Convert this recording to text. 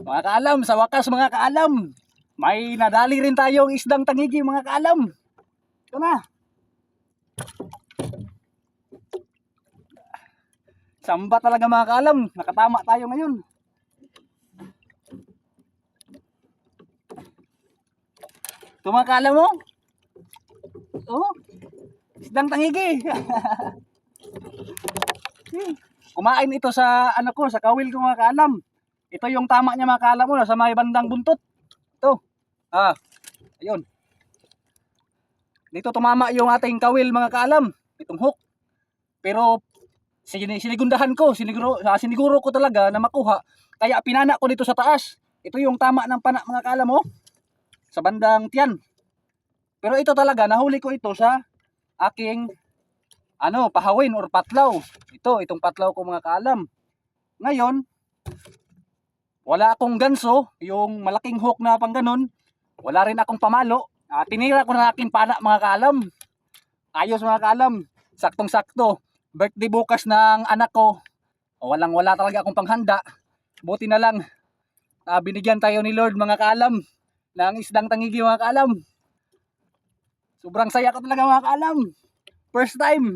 Mga kaalam, sa wakas mga kaalam, may nadali rin tayong isdang tangigi mga kaalam. Ito na. Samba talaga mga kaalam, nakatama tayo ngayon. Ito mga kaalam mo. Oh, isdang tangigi. Kumain ito sa ano ko, sa kawil ko mga kaalam. Ito yung tama niya mga kaalam mo, sa may bandang buntot. Ito. Ayun. Dito tumama yung ating kawil mga kaalam, itong hook. Pero sinigundahan ko, siniguro ko talaga na makuha. Kaya pinana ko dito sa taas. Ito yung tama ng pana mga kaalam mo, sa bandang tiyan. Pero ito talaga, nahuli ko ito sa aking pahawin or patlaw. Itong patlaw ko mga kaalam. Ngayon, wala akong ganso, yung malaking hook na pang ganun. Wala rin akong pamalo. Tinira ko na aking pana mga kaalam. Ayos mga kaalam. Saktong-sakto. Birthday bukas ng anak ko. Walang-wala talaga akong panghanda. Buti na lang. Binigyan tayo ni Lord mga kaalam ng isdang tangigi mga kaalam. Sobrang saya ko talaga mga kaalam. First time.